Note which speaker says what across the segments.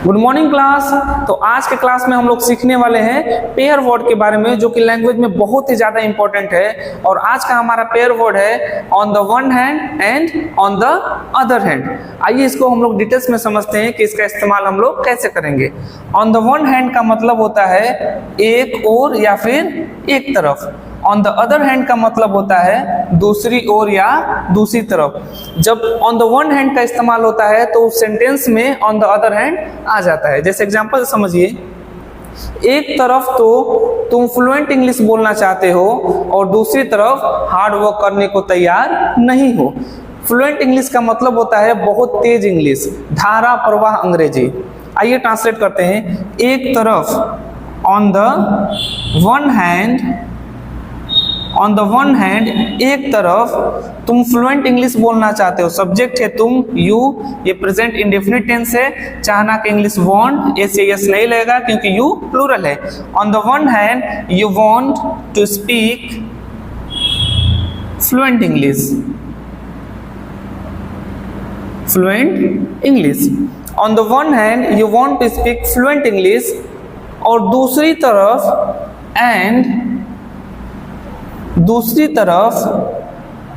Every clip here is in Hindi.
Speaker 1: Good morning class. तो आज के क्लास में हम लोग सीखने वाले हैं पेयर वर्ड के बारे में, जो कि लैंग्वेज में बहुत ही ज्यादा इंपॉर्टेंट है। और आज का हमारा पेयर वर्ड है on the one hand and on the other hand. आइए इसको हम लोग डिटेल्स में समझते हैं कि इसका इस्तेमाल हम लोग कैसे करेंगे। ऑन द वन हैंड का मतलब होता है एक ओर या फिर एक तरफ। ऑन द अदर हैंड का मतलब होता है दूसरी ओर या दूसरी तरफ। जब ऑन द वन हैंड का इस्तेमाल होता है तो उस सेंटेंस में ऑन द अदर हैंड आ जाता है। जैसे एग्जांपल समझिए, एक तरफ तो तुम फ्लुएंट इंग्लिश बोलना चाहते हो और दूसरी तरफ हार्ड वर्क करने को तैयार नहीं हो। फ्लुएंट इंग्लिश का मतलब होता है बहुत तेज इंग्लिश, धारा प्रवाह अंग्रेजी। आइए ट्रांसलेट करते हैं। एक तरफ on the one hand, on the one hand एक तरफ तुम फ्लुएंट इंग्लिश बोलना चाहते हो। सब्जेक्ट है तुम, यू, ये प्रेजेंट इंडेफिनिट टेंस है। चाहना कि इंग्लिश वांट, एस से यस नहीं लगेगा क्योंकि यू प्लूरल है। On the one hand you want to speak fluent English, fluent English. On the one hand you want to speak fluent English, और दूसरी तरफ एंड दूसरी तरफ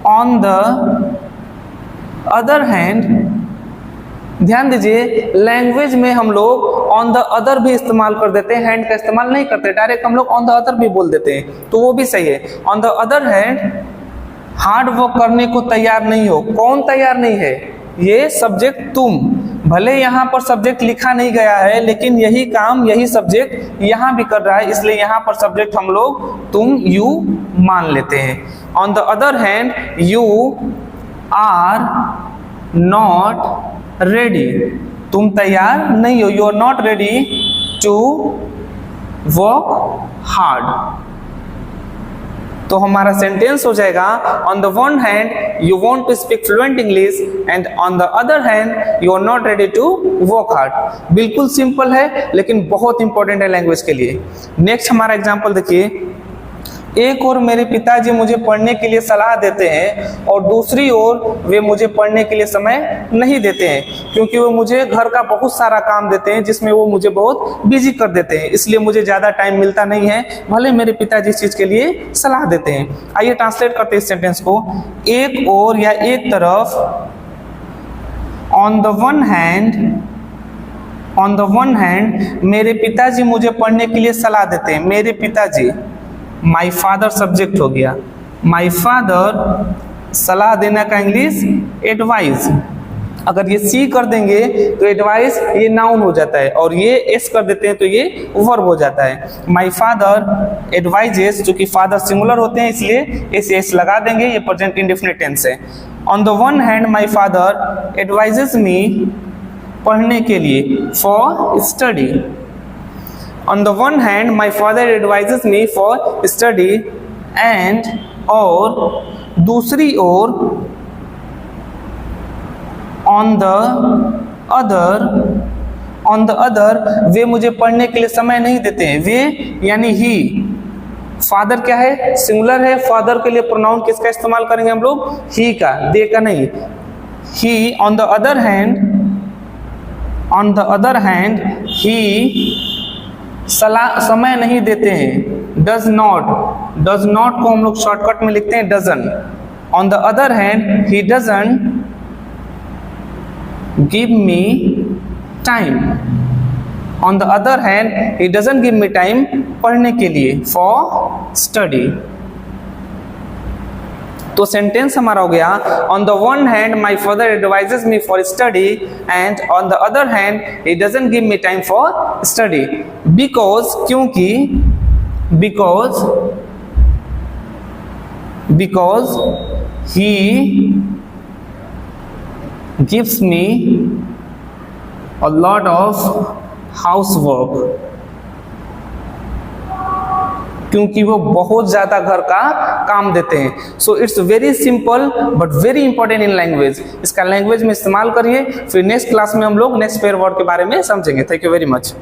Speaker 1: ऑन द अदर हैंड। ध्यान दीजिए, लैंग्वेज में हम लोग ऑन द अदर भी इस्तेमाल कर देते हैं, हैंड का इस्तेमाल नहीं करते, डायरेक्ट हम लोग ऑन द अदर भी बोल देते हैं, तो वो भी सही है। On the other hand hard work करने को तैयार नहीं हो। कौन तैयार नहीं है? ये सब्जेक्ट तुम। भले यहाँ पर सब्जेक्ट लिखा नहीं गया है, लेकिन यही काम यही सब्जेक्ट यहाँ भी कर रहा है, इसलिए यहाँ पर सब्जेक्ट हम लोग तुम, यू मान लेते हैं। On the other hand you are not ready. तुम तैयार नहीं हो, you are not ready to work hard. तो हमारा सेंटेंस हो जाएगा on the one hand you want to speak fluent English and on the other hand you are not ready to work hard. बिल्कुल सिंपल है लेकिन बहुत इंपॉर्टेंट है लैंग्वेज के लिए। नेक्स्ट हमारा एग्जांपल देखिए। एक ओर मेरे पिताजी मुझे पढ़ने के लिए सलाह देते हैं और दूसरी ओर वे मुझे पढ़ने के लिए समय नहीं देते हैं, क्योंकि वो मुझे घर का बहुत सारा काम देते हैं जिसमें वो मुझे बहुत बिजी कर देते हैं, इसलिए मुझे ज़्यादा टाइम मिलता नहीं है, भले मेरे पिताजी इस चीज़ के लिए सलाह देते हैं। आइए ट्रांसलेट करते हैं इस सेंटेंस को। एक ओर या एक तरफ, on the one hand, on the one hand मेरे पिताजी मुझे पढ़ने के लिए सलाह देते हैं। मेरे पिताजी, माई फादर सब्जेक्ट हो गया। माई फादर, सलाह देने का इंग्लिश एडवाइस। अगर ये सी कर देंगे तो एडवाइस ये नाउन हो जाता है, और ये एस कर देते हैं तो ये वर्ब हो जाता है। माई फादर एडवाइजेस, जो कि फादर सिंगुलर होते हैं इसलिए एस लगा देंगे, ये प्रेजेंट इंडेफिनिट टेंस है। On the one hand my father advises me, पढ़ने के लिए, for study. On the one hand, my father advises me for study, and और दूसरी ओर on the other वे मुझे पढ़ने के लिए समय नहीं देते हैं। वे यानी ही। फादर क्या है? सिंगुलर है। फादर के लिए प्रोनाउन किसका इस्तेमाल करेंगे हम लोग? ही का, दे का नहीं। ही। ऑन द अदर हैंड ही समय नहीं देते हैं। डज नॉट को हम लोग शॉर्टकट में लिखते हैं doesn. On the other hand he doesn't give me time. On the other hand he doesn't give me time, पढ़ने के लिए, फॉर स्टडी। तो सेंटेंस हमारा हो गया on the one hand my father advises me for study and on the other hand he doesn't give me time for study. Because, क्योंकि, because he gives me a lot of house work, क्योंकि वो बहुत ज्यादा घर का काम देते हैं। So it's very simple but very important in language. इसका लैंग्वेज में इस्तेमाल करिए। फिर नेक्स्ट क्लास में हम लोग नेक्स्ट पेयर वर्ड के बारे में समझेंगे। Thank you very much.